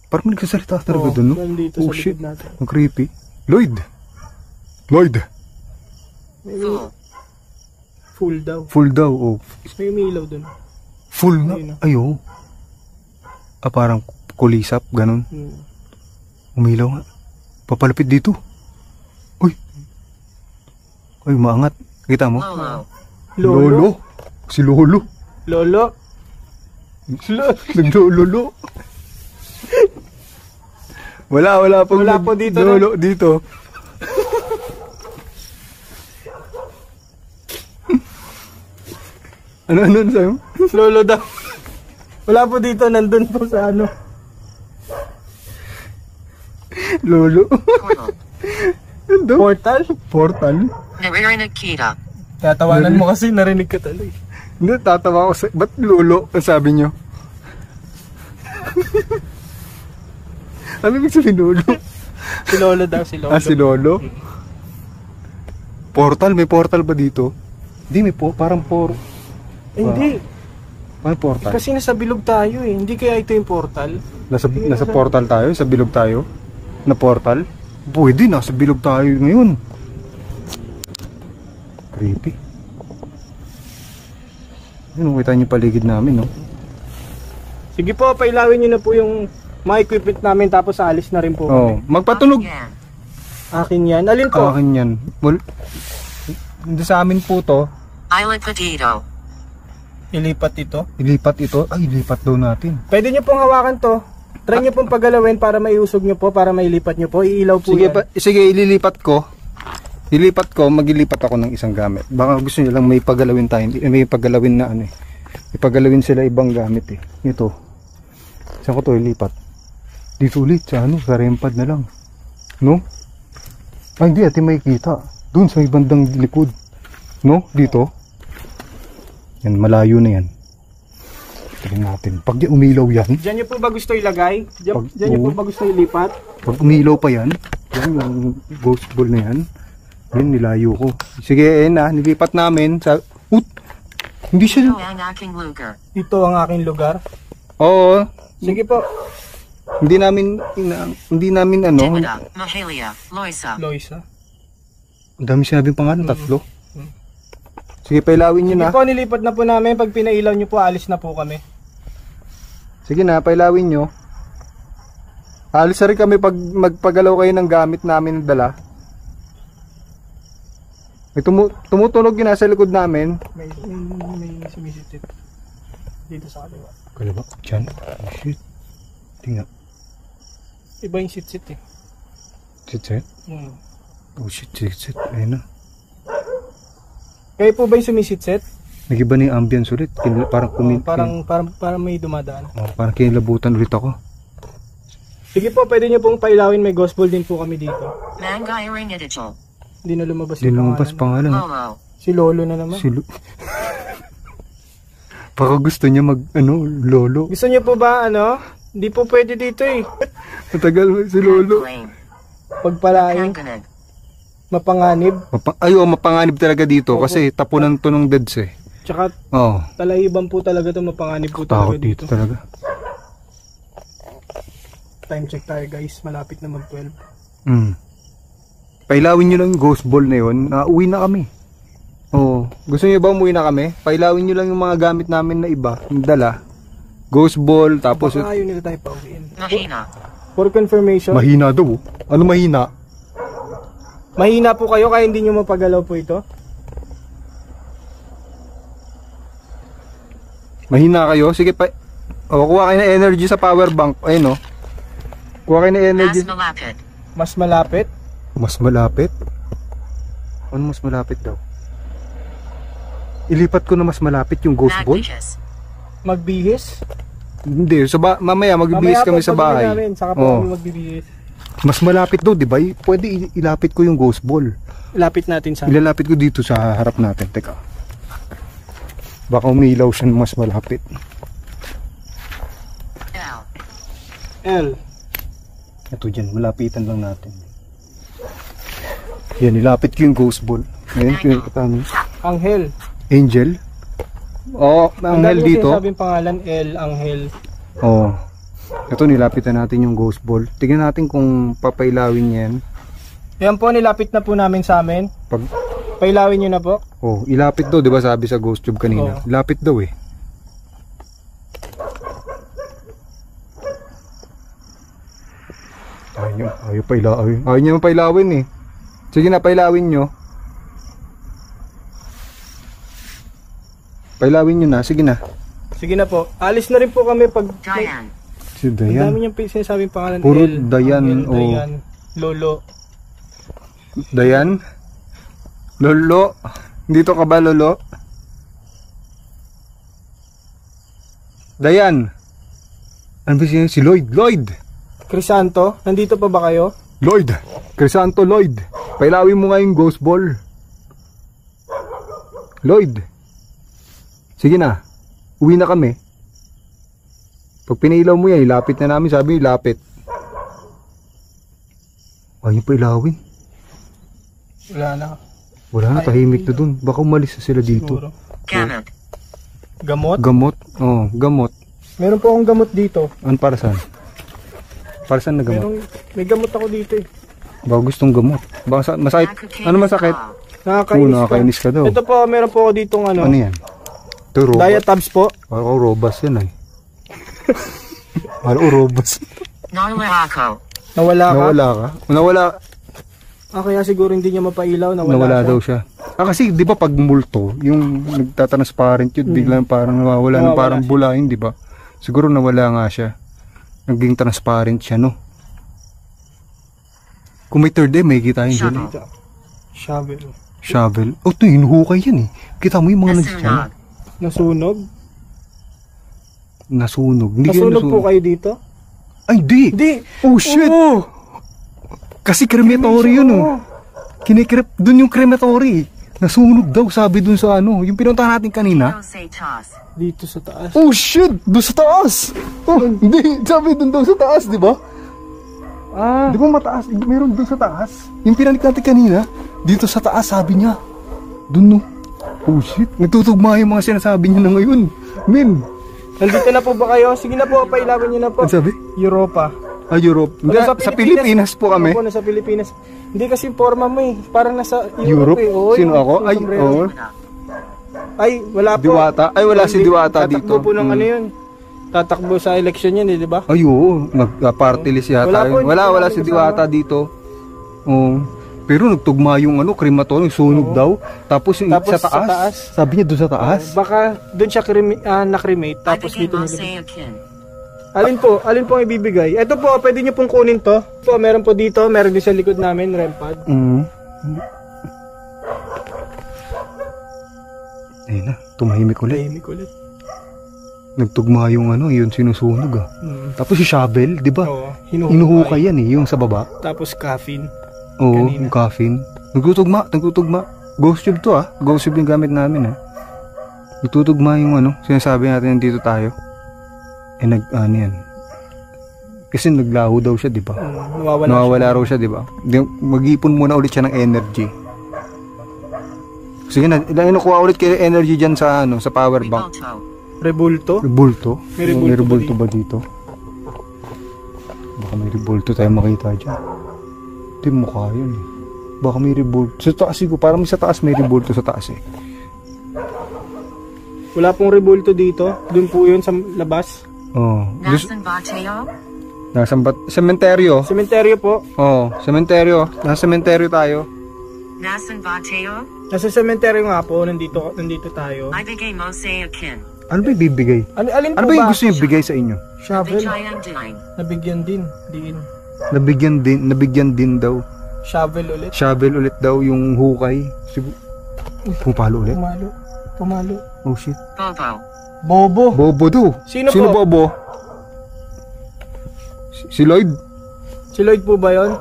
Parang may nagsasalita talaga doon, no? Nandito Oh, sa shit. likod natin. Ang creepy. Lloyd! Lloyd! Full. Full daw. Full daw, oh. May umiilaw dun. Full na? Ayun, Ayo. Parang kulisap, ganun. Umilaw nga. Papalapit dito. Uy! Uy, maangat. Kita mo? Lolo. Lolo. Si Lolo. Lolo. Naglololo. Wala po. Wala po dito, Lolo dito. ano sa'yo? Lolo daw. Wala po dito, nandun po sa ano. Lolo. Portal. Ano? Portal? Naririnig kita. Tatawanan mo kasi, narinig ka tuloy. Hindi, tatawa ako sa... Ba't Lolo? Ang sabi nyo? Ano ibig sabihin Lolo? Si Lolo daw, si Lolo. Si Lolo? Portal? May portal ba dito? Hindi, may parang Hindi. Parang portal? Kasi nasa bilog tayo eh. Hindi kaya ito yung portal? Nasa portal tayo? Sa bilog tayo? Na portal? Pwede, nasa bilog tayo ngayon. Creepy. Ano, kita niyo paligid namin, no? Sige po, pailawin nyo na po yung mga equipment namin tapos aalis na rin po Oh, kami. magpatunog. Yan. Akin yan. Alin po? Akin yan. Well, hindi sa amin po to. Island potato. Ilipat ito. Ilipat ito. Ay, ilipat daw natin. Pwede nyo pong hawakan to. Try nyo pong paggalawin para maiusog nyo po, para mailipat nyo po. Iilaw po Sige, yan. sige, ililipat ko. Maglilipat ako ng isang gamit. Baka gusto niyo lang may paggalawin tayo. May paggalawin na ano eh. May paggalawin sila ibang gamit eh. Ito. Saan ko to ilipat? Dito ulit sa ano, sa REM pad na lang. No? Ay, hindi, ati may kita. Doon sa ibandang likod. No? Dito. Yan, malayo na yan. Tingnan natin. Pag umilaw yan, Diyan nyo po ba gusto ilagay? Pag- Diyan nyo po ba gusto ilipat? pag umilaw pa yan, yung ghost ball na yan, yun, nilayo ko. Sige, nilipat namin sa... Hindi siya... Ito ang aking lugar. Ito ang aking lugar. Oo. Sige po. Hindi namin ano... Dimida. Mahalia. Loisa. Loisa. Ang dami sinabing pangalan, 3. Sige, pailawin nyo Sige na. po, nilipat na po namin. Pag pinailaw nyo po, alis na po kami. Sige na, pailawin nyo. Alis na rin kami pag magpagalaw kayo ng gamit namin na dala. May tumutunog yun nasa likod namin. May sumisitip. Dito sa kaliwa. Kaliwa? Diyan? Oh shit. Tingnan. Iba yung sit-sit eh. Sit-sit? Oh shit, sit-sit. Ayun na. Kayo po ba yung sumisit-sit? Nag-iba na yung ambience ulit. Parang parang may dumadaan. parang kinilabutan ulit ako. Sige po, pwede nyo pong pailawin. May ghost ball din po kami dito. Mangiring Idigal. Hindi na lumabas Hindi lumabas pangalan. Lolo. Si Lolo na naman. Baka gusto niya lolo. Gusto niyo po ba Hindi po pwede dito eh. Matagal si lolo. Flame. Pagpalain, Panganib. mapanganib, Mapanganib talaga dito kasi tapunan to ng deads eh. tsaka Oo. talahiban po talaga to, mapanganib po talaga Takot dito dito. talaga. Time check tayo guys, malapit na mag-12. Pailawin nyo lang yung ghost ball na yun. Uwi na kami. Oo. Gusto nyo ba umuwi na kami? Pailawin nyo lang yung mga gamit namin na iba. Yung dala. Ghost ball, tapos... Baka ayaw nila tayo pauwiin. Mahina. For confirmation, Mahina daw. Ano mahina? mahina po kayo kaya hindi nyo mapagalaw po ito. Mahina kayo? Sige pa. Kuha kayo ng energy sa power bank. Ayun o. Kuha kayo ng energy. Mas malapit. Mas malapit. Mas malapit? Ano mas malapit daw? Ilipat ko na mas malapit yung ghost ball? Magnetious. Magbihis. Hindi. Mamaya magbibihis kami sa bahay. Namin, saka po Oo. kami magbibihis. Mas malapit daw, di ba? Pwede ilapit ko yung ghost ball. Lapit natin sa... Ilalapit ko dito sa harap natin. Teka. Baka umilaw siya ng mas malapit. L. L. Ito dyan, malapitan lang natin. Yan, ilapit ko yung ghost ball. Ngayon, pinagkatami. Anghel. Angel? Oo, Anghel dito. Ang sabing pangalan, L, Anghel. Oo. Ito, nilapitan natin yung ghost ball. Tignan natin kung papailawin yan. Yan po, nilapit na po namin sa amin. Pailawin nyo na po. Oh, ilapit daw, 'di ba sabi sa ghost tube kanina? Oo. Ilapit daw eh. Ayaw niyo pailawin eh. Sige na, pailawin nyo. Pailawin nyo na, sige na. Sige na po. Alis na rin po kami pag... Diane. Si Ang Dayan. dami niyang sinasabing pangalan. Puro L, Dayan, Anghel, oh. Dayan, Lolo. Dayan? Lolo? Dito ka ba, Lolo? Dayan? Ano ba siya? Si Lloyd? Lloyd! Crisanto, nandito pa ba kayo? Lloyd! Crisanto Lloyd! Pailawin mo nga yung ghost ball. Lloyd! Sige na. Uwi na kami. Pag pinailaw mo yan, ilapit na namin. Sabi, ilapit. Ayaw pa ilawin. Wala na. Wala na, tahimik na dun. Baka umalis na sila dito. Siguro. Gamot. Gamot? Gamot? Oo, gamot. Meron po akong gamot dito. Ano para saan? Para saan na gamot? May gamot ako dito eh. Baka gustong gamot. Baka masakit. Ano masakit? Nakakainis, Nakakainis ka daw. Ito po, meron po ako ditong Ano yan? Ito, robot. Diatabs po. Parang robas yan ay. Parang robas. Nawala ako. Nawala ka? Nawala ka? Nawala. Kaya siguro hindi niya mapailaw. Nawala daw siya. Kasi di ba pag multo, yung nagtatransparent yun, biglang parang nawawala ng parang bulahin, di ba? Siguro nawala nga siya. Naging transparent siya, no? Kung may third eye, may kita yun dyan. Shovel. Shovel. Oh, ito, hinuhukay yan eh. Kita mo yung mga Nasunog. Nasunog? Nasunog. Hindi kayo Nasunog po kayo dito? Ay, di! Hindi! Oh, shit! Oo. Kasi crematory yun, oh. Dun yung crematory. Nasunog daw, sabi dun sa ano. Yung pinuntahan natin kanina. Don't say toss. Dito sa taas. Oh, shit! Doon sa taas! Oh, hindi. Sabi dun daw sa taas, di ba? Di ba mataas? Meron dun sa taas. Yung pinalik natin kanina, dito sa taas, sabi niya. Dun, no. Oh, shit. Nagtutugma yung mga sinasabi niya na ngayon. Men. Nandito na po ba kayo? Sige na po, pailawin niyo na po. Ano sabi? Europa. Europe. Hindi, sa Pilipinas po kami. Ako po, nasa Pilipinas. Hindi kasi forma mo eh. Parang nasa Europe? eh. Oo, Sino yung- ako? yung Ay, sombrero. oo. Ay, wala po. Diwata? Ay, wala si Diwata dito. Tatakbo po ng ano yun. Tatakbo sa election yun eh, di ba? Ay, oo. Nag-party list yata. Wala po, yun. hindi Wala po si namin Diwata dito. Oo. Pero nagtugma yung ano, crematorium, sunog daw. Tapos yung Tapos sa sa taas. taas. Sabi niya doon sa taas. Baka doon siya na-cremate. I Tapos became dito nilagay. Mosaican. Alin po ang ibibigay? Ito po, pwede nyo pong kunin to. Po, meron po dito, meron din sa likod namin, rempad. Ayun na. Tumahimik ulit. Tahimik ulit. Nagtugma yung ano, yun sinusunog ah. Tapos yung shovel, di ba? Oo, Hinuhukay yan eh, yung sa baba. Tapos caffeine. Oo, Kanina. yung coffin. Nagtutugma. Ghost tube to ah. Ghost tube yung gamit namin ah. Nagtutugma yung ano, sinasabi natin dito tayo. Ano yan. Kasi naglaho daw siya, di ba? Nawawala raw siya, di ba? Mag-ipon muna ulit siya ng energy. Sige na, nakuha ulit kayo energy dyan sa ano, sa power bank. Rebulto? Rebulto? May Rebulto ba dito? Baka may rebulto tayo makita dyan. Hindi mukha yun eh. Baka may rebulto. Sa taas siguro, parang sa taas may rebulto sa taas eh. Wala pong rebulto dito. Doon po yun sa labas. Oo. Nasan Bateo? Nasaan ba? Sementeryo. Sementeryo po. Oo, sementeryo. Nasa sementeryo tayo. Nasan Bateo? Nasa sementeryo nga po. Nandito tayo. Ibigay mo sa akin. Ano ba ibibigay? Alin po Ano ba yung gusto niyo ibigay sa inyo? Shovel. Bigayan din. Nabigyan din. Diin. Nabigyan din daw. Shovel ulit. Shovel ulit daw yung hukay. Pumalo ulit. Pumalo. Oh shit. Bobo. Bobo. Bobo daw. Sino po? Bobo? Si Lloyd. Si Lloyd po ba yun?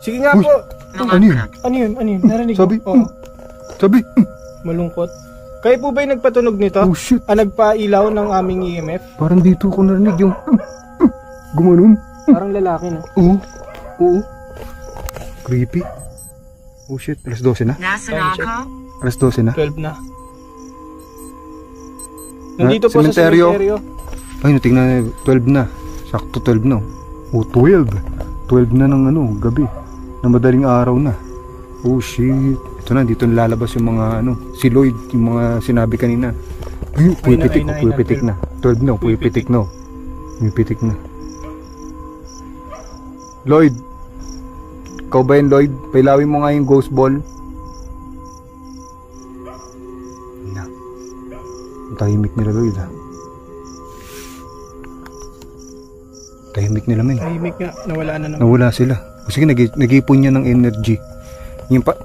Sige nga Uy. po. Ano yun? Ano yun? Narinig Sabi? mo? Oo. Sabi? Malungkot. Kayo po ba yung nagpatunog nito? Oh shit. Nagpailaw ng aming EMF? Parang dito ko narinig yung gumanon. Parang lalaki na. Oo. Creepy. Oh shit. Alas 12 na? Nasan ako? Alas 12 na? 12 na. Nandito po Sementeryo. sa sementeryo. Ay, natingnan na 12 na. Sakto 12 na. Oh, 12. 12 na ng ano, gabi. Na madaling araw na. Oh shit. Ito na, dito nalalabas yung mga ano, si Lloyd, yung mga sinabi kanina. Pumipitik na. 12 na, pumipitik na. Pumipitik na. Lloyd. Ikaw ba yun, Lloyd? Pailawin mo nga yung ghost ball. Na. Ang tahimik nila, Lloyd ha. Tahimik nila, men. Tahimik nga. Nawala na naman. Nawala sila. Sige, nag-ipon niya ng energy. Yung pag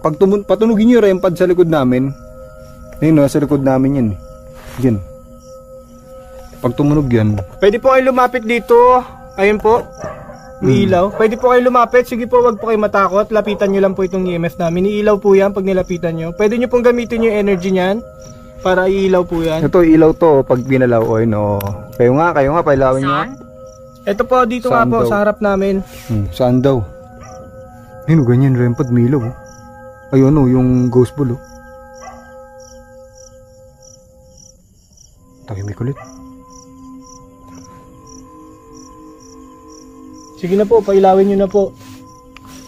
patunugin niyo yung pad sa likod namin. Ayun, no, sa likod namin yan. Yan. Pag tumunog yan. Pwede po kayo lumapit dito. Ayun po. May ilaw. Pwede po kayo lumapit. Sige po, wag po kayo matakot. Lapitan nyo lang po itong EMF namin. Iilaw po yan pag nilapitan nyo. Pwede nyo pong gamitin yung energy niyan. Para iilaw po yan. Ito, ilaw to pag binalaw. O, no. Kayo nga, pailawin nyo. Ito po, dito nga Saan po, daw? sa harap namin. Saan daw? Ayun, ganyan rin pad may ilaw. Ayun, no, yung ghost ball. Tahimik ulit. Sige na po, pailawin nyo na po.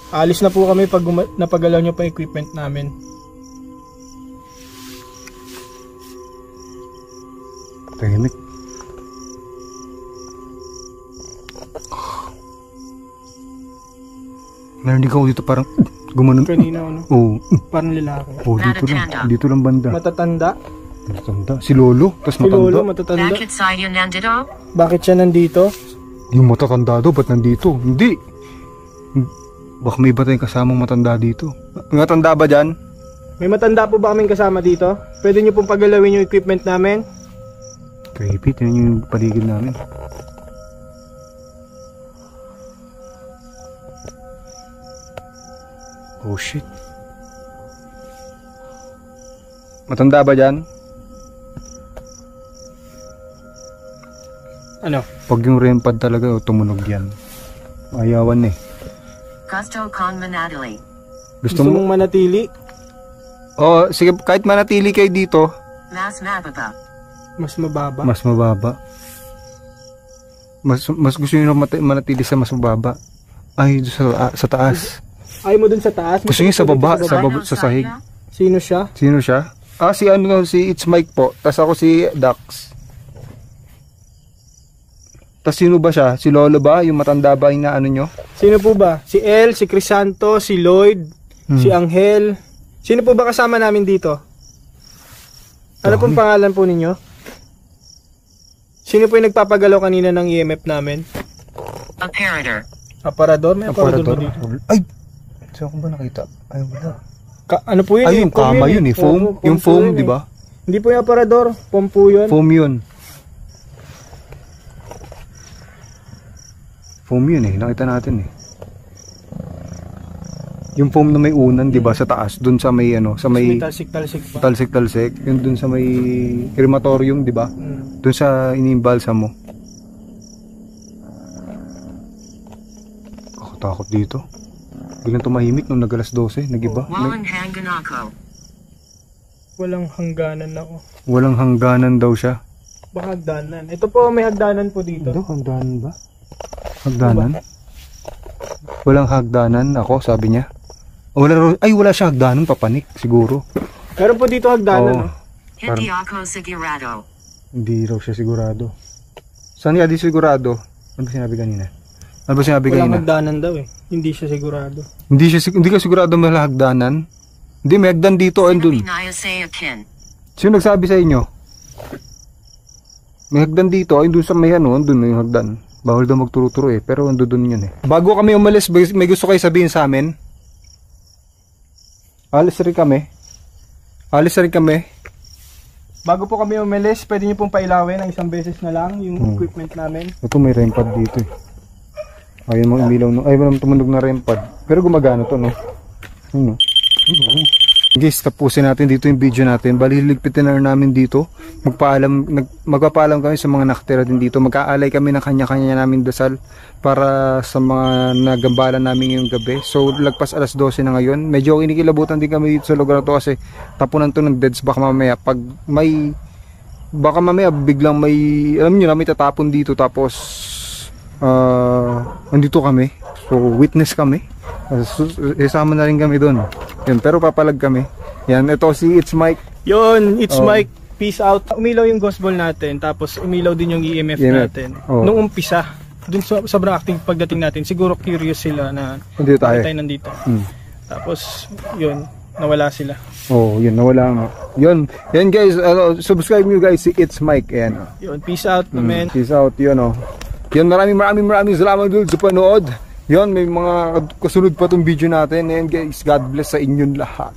Alis na po kami pag napagalaw nyo pa equipment namin. Tahimik. Narinig ako dito parang gumanon. Kanina ano, Oo. parang lalaki. Oh, dito lang. Dito lang banda. Matatanda. Matatanda. Si Lolo. Tapos Si matanda. Lolo, matatanda. Bakit sa'yo nandito? Bakit siya nandito? Yung matatanda daw, ba't nandito? Hindi. Baka may iba tayong kasamang matanda dito. May matanda ba dyan? May matanda po ba kaming kasama dito? Pwede nyo pong pagalawin yung equipment namin? Creepy. Tingnan nyo yung paligid namin. Oh shit. Matanda ba dyan? Ano? Pag yung REM pad talaga tumunog yan. Ayawan eh. Gusto con manatili. Gusto Gusto mo? mong manatili? Oh, sige, kahit manatili kayo dito, Mas mababa. Mas mababa. mas mababa. Mas gusto niyo manatili sa mas mababa. Ay, sa taas. Ayaw mo dun sa taas? Gusto niyo sa baba, Ano sa sahig. sa'yo? Sino siya? Sino siya? Si ano, si It's Mike po. Tapos ako si Dax. Tapos sino ba siya? Si Lolo ba? Yung matanda ba yung ano nyo? Sino po ba? Si El, si Crisanto, si Lloyd, si Angel. Sino po ba kasama namin dito? Ano pong pangalan po ninyo? Sino po yung nagpapagalaw kanina ng EMF namin? Apparator. Aparador? May aparador ba dito? Ay! Saan ko ba nakita? Ay, wala. Ano po yun? Ay, yung kama yun eh. Foam. Yung foam, di ba? Hindi po yung aparador, foam po yun. Foam yun. Foam yun eh, nakita natin eh. Yung foam na may unan, di ba, sa taas, dun sa may ano, sa may talsik-talsik pa. talsik-talsik, yun dun sa may crematorium, di ba? Dun sa inimbalsa mo. Takot dito. Biglang tumahimik nung nag-alas 12, nag-iba. Walang hanggan ako. Walang hangganan ako. Walang hangganan daw siya. Baka hagdanan. Ito po, may hagdanan po dito. Ito, hagdanan ba? Hagdanan? Walang hagdanan ako, sabi niya. Wala siya hagdanan, papanik, siguro. Meron po dito hagdanan. Oo. Hindi ako sigurado. Hindi raw siya sigurado. Saan nga di sigurado? Ano ba sinabi kanina? Ano ba sinabi Walang kanina? hagdanan daw eh. Hindi siya sigurado. Hindi ka sigurado may hagdanan? Hindi, may hagdan dito, ayun dun. Pinayasayakin. Sino nagsabi sa inyo? May hagdan dito, ayun dun sa may ano, dun yung hagdan. Bawal daw magturo-turo eh, pero ando dun yun eh. Bago kami umalis, may gusto kayo sabihin sa amin? Alis rin kami. Bago po kami umalis, pwede niyo pong pailawin ng isang beses na lang yung equipment namin. Ito may REM pad dito eh. Ayun mga umilaw no. Ay walang tumunog na REM pad. Pero gumagana to no. Ano? Guys, tapusin natin dito yung video natin. Bali ligpitin na namin dito. Magpapaalam kami sa mga nakatira din dito. Magkaalay kami ng kanya-kanya namin dasal para sa mga nagambalan namin yung gabi. So lagpas alas 12 na ngayon. Medyo kinikilabutan din kami dito sa lugar na to kasi tapunan to ng deads. Baka mamaya biglang may, alam nyo na, may tatapon dito tapos andito kami. So witness kami. Isama na rin kami doon. Yun, pero papalag kami. Yan, ito si It's Mike. Yun, It's Mike. Peace out. Umilaw yung ghost ball natin, tapos umilaw din yung EMF natin. Nung umpisa, dun sa sobrang acting pagdating natin, siguro curious sila na nandito tayo. Nandito. Tapos, yun, nawala sila. Yun, nawala nga. Yun guys, subscribe nyo guys si It's Mike. Ayan. Yun, peace out, man. Peace out, yun Yun, maraming salamat dun sa panood. Yun, may mga kasunod pa tong video natin. And guys, God bless sa inyong lahat.